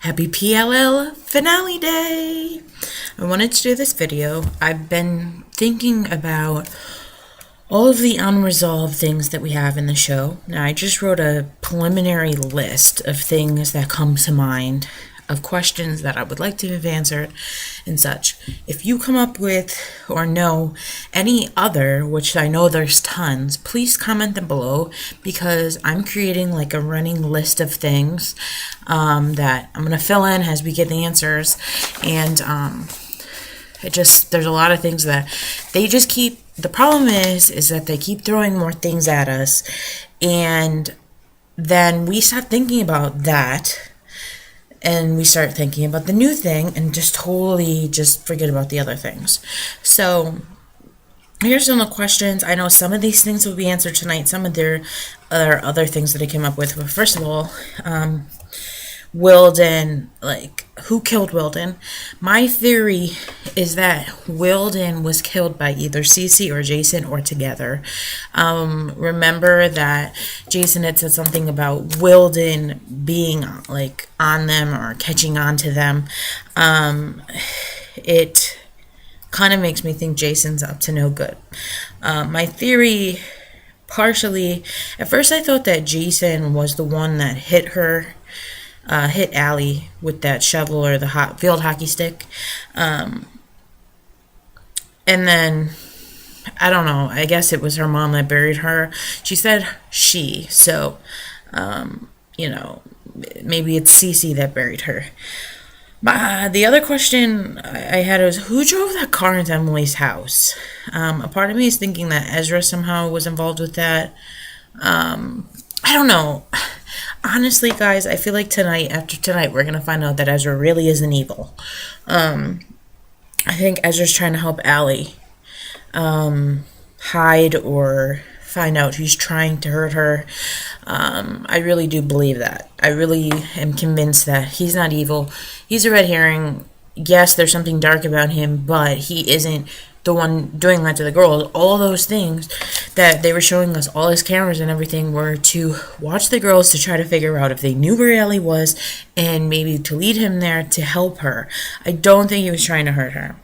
Happy PLL finale day! I wanted to do this video. I've been thinking about all of the unresolved things that we have in the show. Now, I just wrote a preliminary list of things that come to mind, of questions that I would like to have answered and such. If you come up with or know any other, which I know there's tons, please comment them below, because I'm creating like a running list of things that I'm going to fill in as we get the answers. And there's a lot of things that they just keep, the problem is that they keep throwing more things at us, and then we stop thinking about that and we start thinking about the new thing and just totally just forget about the other things. So here's some of the questions. I know some of these things will be answered tonight. Some of there are other things that I came up with. But first of all, Wilden, like, who killed Wilden? My theory is that Wilden was killed by either Cece or Jason or together. Remember that Jason had said something about Wilden being like on them or catching on to them. It kind of makes me think Jason's up to no good. My theory, partially, at first I thought that Jason was the one that hit Allie with that shovel or the field hockey stick. And then, I don't know, I guess it was her mom that buried her. She said so, maybe it's Cece that buried her. The other question I had was, who drove that car into Emily's house? A part of me is thinking that Ezra somehow was involved with that. I don't know. Honestly, guys, I feel like after tonight, we're going to find out that Ezra really isn't evil. I think Ezra's trying to help Allie hide or find out who's trying to hurt her. I really do believe that. I really am convinced that he's not evil. He's a red herring. Yes, there's something dark about him, but he isn't the one doing that to the girls. All those things that they were showing us, all his cameras and everything, were to watch the girls to try to figure out if they knew where Ellie was and maybe to lead him there to help her. I don't think he was trying to hurt her.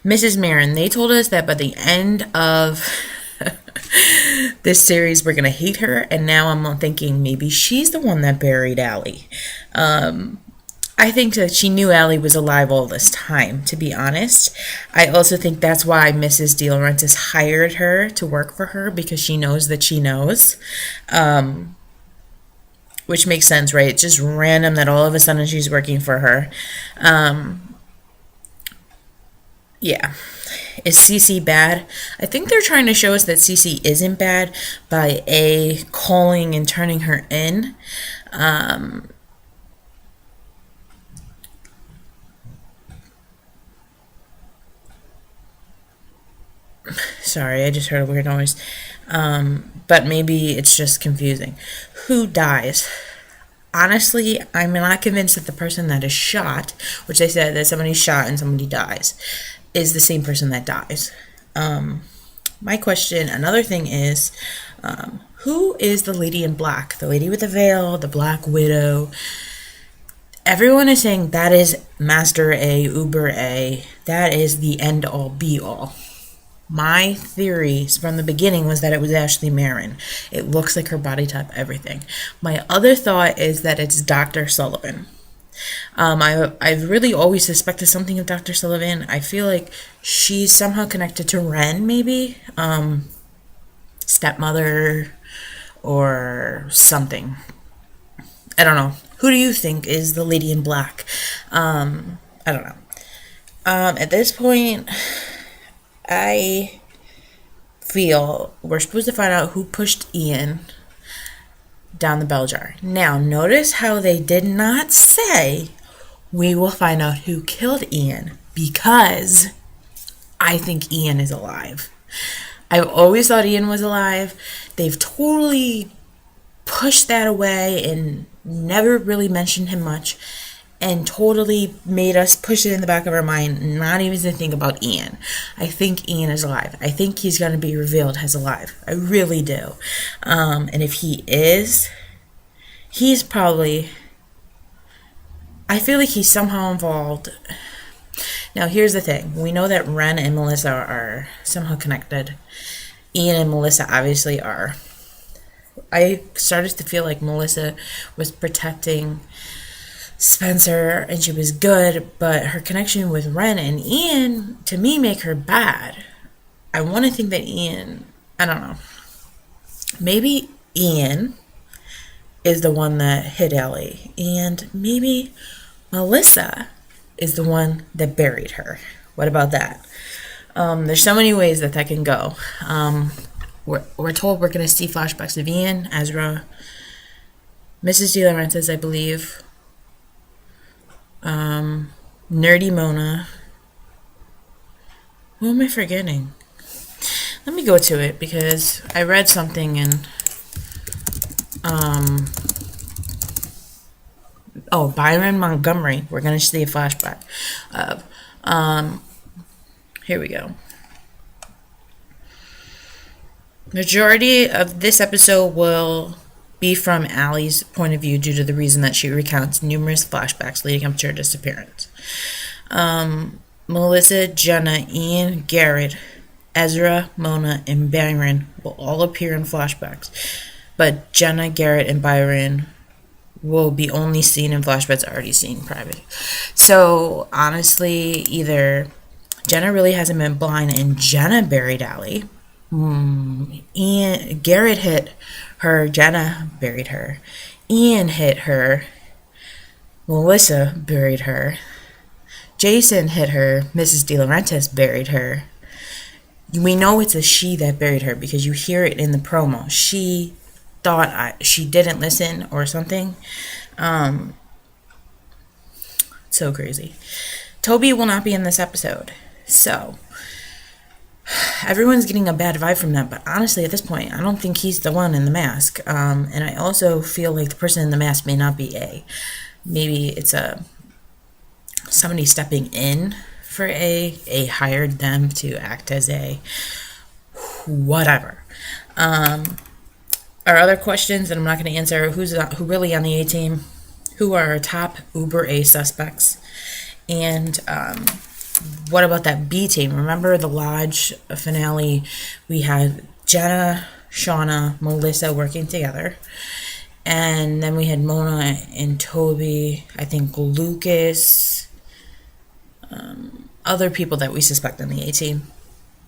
Mrs. Marin, they told us that by the end of this series we're going to hate her, and now I'm thinking maybe she's the one that buried Allie. I think that she knew Allie was alive all this time, to be honest. I also think that's why Mrs. De Laurentiis hired her to work for her, because she knows that she knows. Which makes sense, right? It's just random that all of a sudden she's working for her. Yeah. Is Cece bad? I think they're trying to show us that Cece isn't bad by calling and turning her in. Sorry, I just heard a weird noise. But maybe it's just confusing. Who dies? Honestly, I'm not convinced that the person that is shot, which they said that somebody's shot and somebody dies, is the same person that dies. My question, another thing is, who is the lady in black? The lady with the veil, the Black Widow. Everyone is saying that is Master A, Uber A. That is the end-all, be-all. My theories from the beginning was that it was Ashley Marin. It looks like her body type, everything. My other thought is that it's Dr. Sullivan. I've really always suspected something of Dr. Sullivan. I feel like she's somehow connected to Ren, maybe. Stepmother or something. I don't know. Who do you think is the lady in black? I don't know. At this point, I feel we're supposed to find out who pushed Ian down the bell jar. Now, notice how they did not say we will find out who killed Ian, because I think Ian is alive. I've always thought Ian was alive. They've totally pushed that away and never really mentioned him much, and totally made us push it in the back of our mind, not even to think about Ian. I think Ian is alive. I think he's going to be revealed as alive. I really do. And if he is, he's probably, I feel like he's somehow involved. Now, here's the thing. We know that Ren and Melissa are somehow connected. Ian and Melissa obviously are. I started to feel like Melissa was protecting Spencer and she was good, but her connection with Ren and Ian, to me, make her bad. I want to think that Ian, I don't know. Maybe Ian is the one that hit Ellie, and maybe Melissa is the one that buried her. What about that? There's so many ways that can go. We're told we're going to see flashbacks of Ian, Ezra, Mrs. De Laurentiis, I believe, Nerdy Mona. Who am I forgetting? Let me go to it because I read something and Byron Montgomery. We're gonna see a flashback of. Here we go. Majority of this episode will be from Allie's point of view due to the reason that she recounts numerous flashbacks leading up to her disappearance. Melissa, Jenna, Ian, Garrett, Ezra, Mona, and Byron will all appear in flashbacks, but Jenna, Garrett, and Byron will be only seen in flashbacks already seen private. So honestly, either Jenna really hasn't been blind and Jenna buried Allie. Garrett hit her, Jenna buried her. Ian hit her, Melissa buried her. Jason hit her, Mrs. De Laurentiis buried her. We know it's a she that buried her because you hear it in the promo. She thought she didn't listen or something. So crazy. Toby will not be in this episode. So everyone's getting a bad vibe from that, but honestly at this point I don't think he's the one in the mask. And I also feel like the person in the mask may not be A. Maybe it's somebody stepping in for A. A hired them to act as A. Whatever. Our other questions that I'm not going to answer: who really on the A team? Who are our top Uber A suspects? And what about that B team? Remember the Lodge finale? We had Jenna, Shauna, Melissa working together. And then we had Mona and Toby, I think Lucas, other people that we suspect on the A team.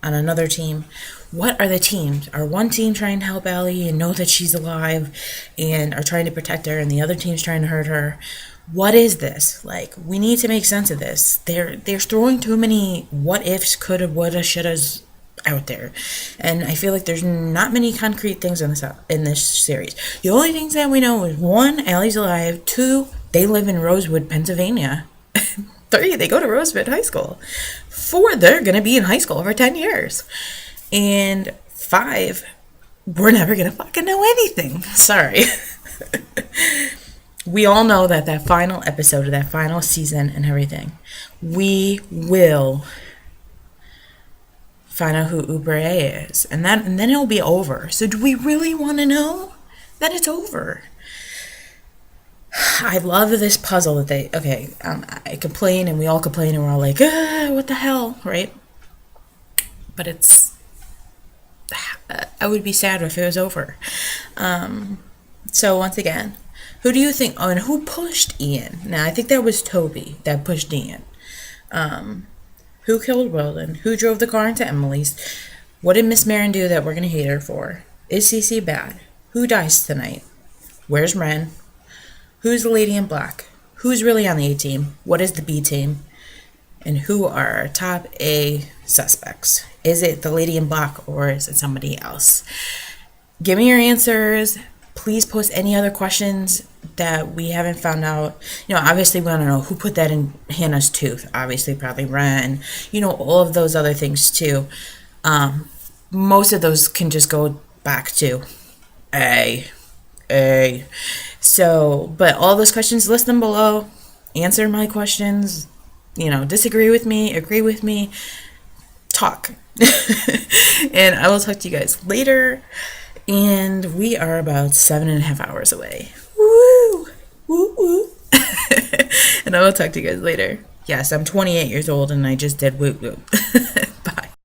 On another team, what are the teams? Are one team trying to help Allie and know that she's alive and are trying to protect her, and the other team's trying to hurt her? What is this? Like, we need to make sense of this. They're throwing too many what ifs, coulda, woulda, shouldas out there, and I feel like there's not many concrete things in this series. The only things that we know is 1, Allie's alive. 2, they live in Rosewood, Pennsylvania. 3, they go to Rosewood High School. 4, they're going to be in high school for 10 years. And 5, we're never going to fucking know anything. Sorry. We all know that final episode of that final season and everything, we will find out who Uber A is. And then it'll be over. So do we really want to know that it's over? I love this puzzle that I complain and we all complain and we're all like, what the hell, right? But I would be sad if it was over. So once again, who do you think, and who pushed Ian? Now, I think that was Toby that pushed Ian. Who killed Weldon? Who drove the car into Emily's? What did Miss Marin do that we're going to hate her for? Is Cece bad? Who dies tonight? Where's Ren? Who's the lady in black? Who's really on the A team? What is the B team? And who are our top A suspects? Is it the lady in black or is it somebody else? Give me your answers. Please post any other questions that we haven't found out. Obviously we want to know who put that in Hannah's tooth. Obviously probably Ren. All of those other things too. Most of those can just go back to A. So, but all those questions, list them below. Answer my questions. Disagree with me, agree with me. Talk. And I will talk to you guys later. And we are about 7.5 hours away. Woo! Woo woo. And I will talk to you guys later. Yes, I'm 28 years old and I just did whoop whoop.